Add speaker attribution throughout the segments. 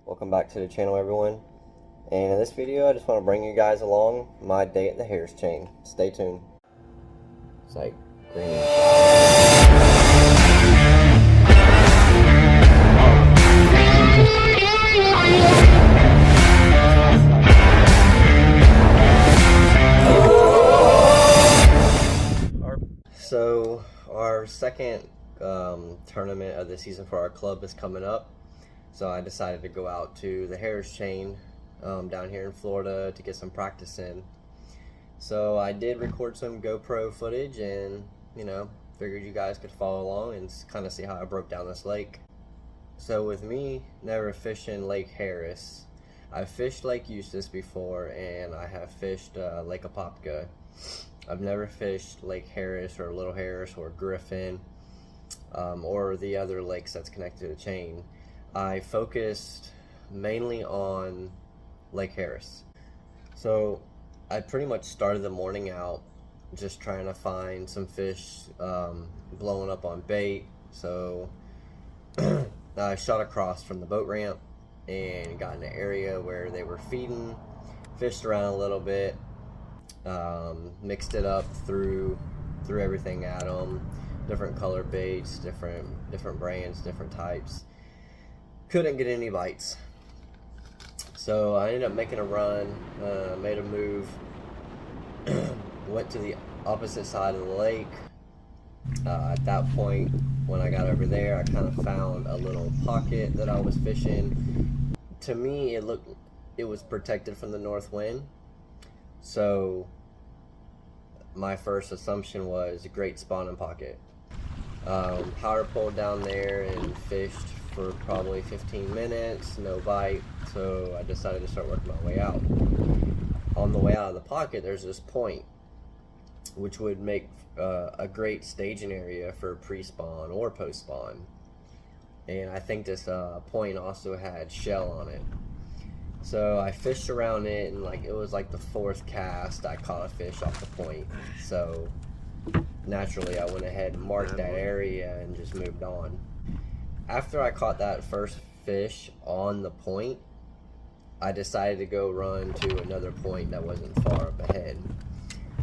Speaker 1: Welcome back to the channel, everyone. And in this video I just want to bring you guys along my day at the Harris Chain. Stay tuned. It's like green. So our second tournament of the season for our club is coming up. So I decided to go out to the Harris Chain down here in Florida to get some practice in. So I did record some GoPro footage and, figured you guys could follow along and kind of see how I broke down this lake. So with me never fishing Lake Harris, I've fished Lake Eustis before and I have fished Lake Apopka. I've never fished Lake Harris or Little Harris or Griffin or the other lakes that's connected to the chain. I focused mainly on Lake Harris. So I pretty much started the morning out just trying to find some fish blowing up on bait. So I shot across from the boat ramp and got in an area where they were feeding, fished around a little bit, mixed it up, threw everything at them, different color baits, different brands, different types. Couldn't get any bites. So I ended up making a run, made a move, went to the opposite side of the lake. At that point, when I got over there, I kind of found a little pocket that I was fishing. To me, it was protected from the north wind. So my first assumption was a great spawning pocket. Power pulled down there and fished for probably 15 minutes, no bite, so I decided to start working my way out. On the way out of the pocket, there's this point, which would make a great staging area for pre-spawn or post-spawn. And I think this point also had shell on it. So I fished around it, and it was like the fourth cast I caught a fish off the point. So naturally I went ahead and marked that area and just moved on. After I caught that first fish on the point, I decided to go run to another point that wasn't far up ahead.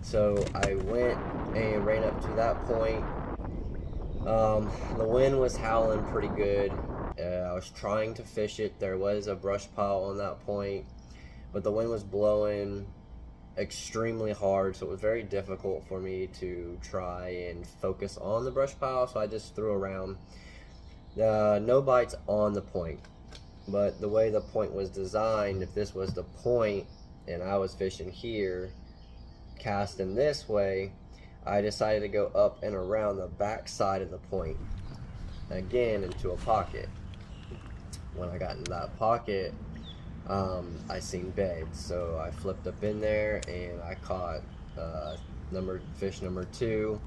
Speaker 1: So I went and ran up to that point. The wind was howling pretty good. I was trying to fish it. There was a brush pile on that point, but the wind was blowing extremely hard, so it was very difficult for me to try and focus on the brush pile, so I just threw around. No bites on the point, but the way the point was designed, if this was the point and I was fishing here, casting this way, I decided to go up and around the back side of the point, again into a pocket. When I got in that pocket, I seen beds, so I flipped up in there and I caught fish number 2.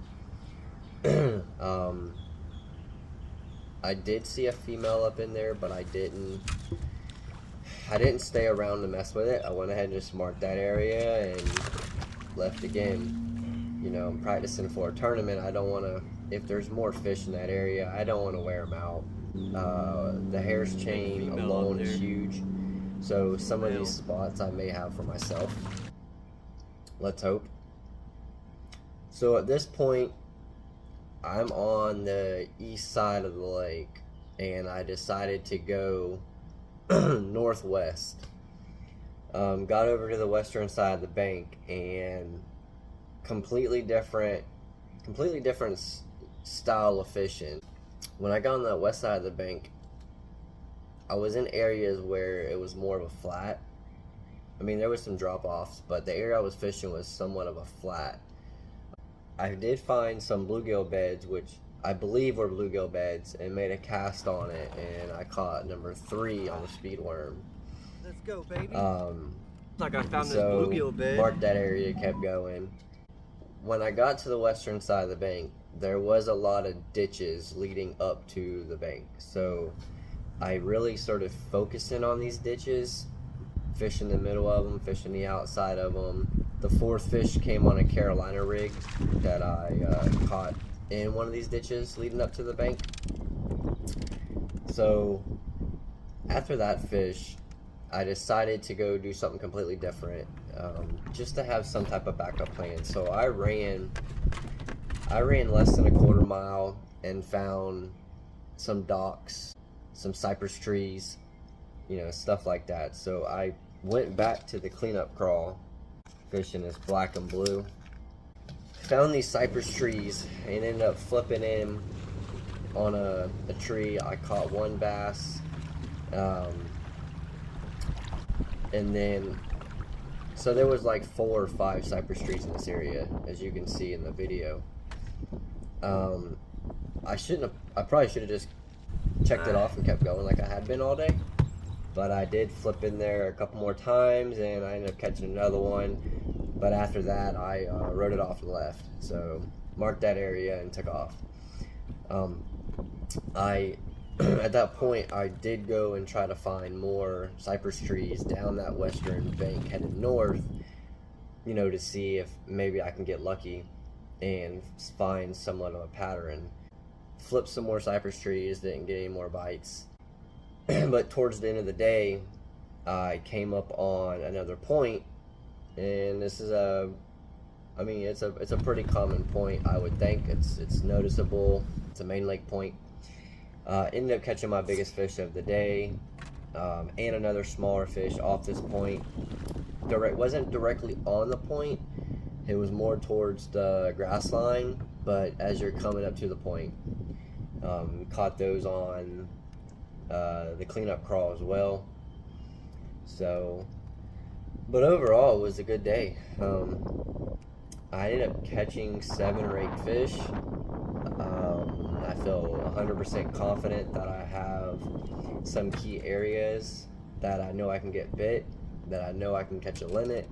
Speaker 1: I did see a female up in there, but I didn't stay around to mess with it. I went ahead and just marked that area and left again. I'm practicing for a tournament. I don't want to, if there's more fish in that area, I don't want to wear them out. The Harris Chain alone is huge, so some of these spots I may have for myself. Let's hope. So at this point, I'm on the east side of the lake, and I decided to go northwest. Got over to the western side of the bank, and completely different style of fishing. When I got on the west side of the bank, I was in areas where it was more of a flat. I mean, there was some drop-offs, but the area I was fishing was somewhat of a flat. I did find some bluegill beds, which I believe were bluegill beds, and made a cast on it, and I caught number 3 on the speed worm.
Speaker 2: Let's go, baby.
Speaker 3: Like I found this
Speaker 1: So
Speaker 3: bluegill bed.
Speaker 1: marked that area, kept going. When I got to the western side of the bank, there was a lot of ditches leading up to the bank. So I really started focusing on these ditches, fishing the middle of them, fishing the outside of them. The 4th fish came on a Carolina rig that I caught in one of these ditches leading up to the bank. So after that fish, I decided to go do something completely different, just to have some type of backup plan. So I ran less than a quarter mile and found some docks, some cypress trees, you know, stuff like that. So I went back to the cleanup crawl, fishing this black and blue. Found these cypress trees and ended up flipping in on a tree. I caught one bass, and then so there was like 4 or 5 cypress trees in this area, as you can see in the video. I probably should have just checked it off and kept going like I had been all day, but I did flip in there a couple more times and I ended up catching another one. But after that, I wrote it off and left. So marked that area and took off. At that point, I did go and try to find more cypress trees down that western bank headed north, you know, to see if maybe I can get lucky and find somewhat of a pattern. Flipped some more cypress trees, didn't get any more bites. But towards the end of the day, I came up on another point, and this is it's a pretty common point, I would think. It's noticeable. It's a main lake point. Ended up catching my biggest fish of the day, and another smaller fish off this point. Wasn't directly on the point. It was more towards the grass line, but as you're coming up to the point, caught those on the cleanup crawl as well. So, but overall, it was a good day. I ended up catching 7 or 8 fish. I feel 100% confident that I have some key areas that I know I can get bit, that I know I can catch a limit.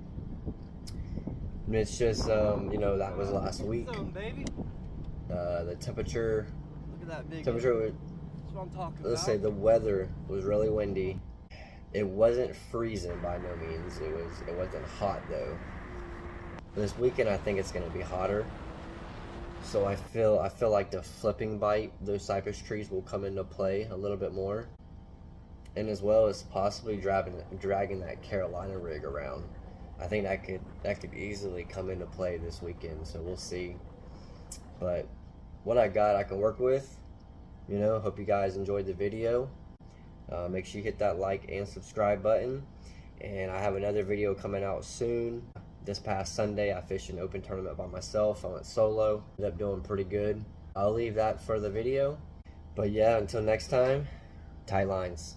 Speaker 1: And it's just, you know, that was last week. The temperature,
Speaker 3: Look at that big
Speaker 1: was,
Speaker 3: That's what I'm talking
Speaker 1: let's
Speaker 3: about.
Speaker 1: say the weather was really windy. It wasn't freezing by no means. It wasn't hot though. This weekend I think it's gonna be hotter. So I feel like the flipping bite, those cypress trees will come into play a little bit more. And as well as possibly dragging that Carolina rig around. I think that could easily come into play this weekend, so we'll see. But what I got I can work with. You know, hope you guys enjoyed the video. Make sure you hit that like and subscribe button. And I have another video coming out soon. This past Sunday, I fished an open tournament by myself. I went solo. Ended up doing pretty good. I'll leave that for the video. But yeah, until next time, tight lines.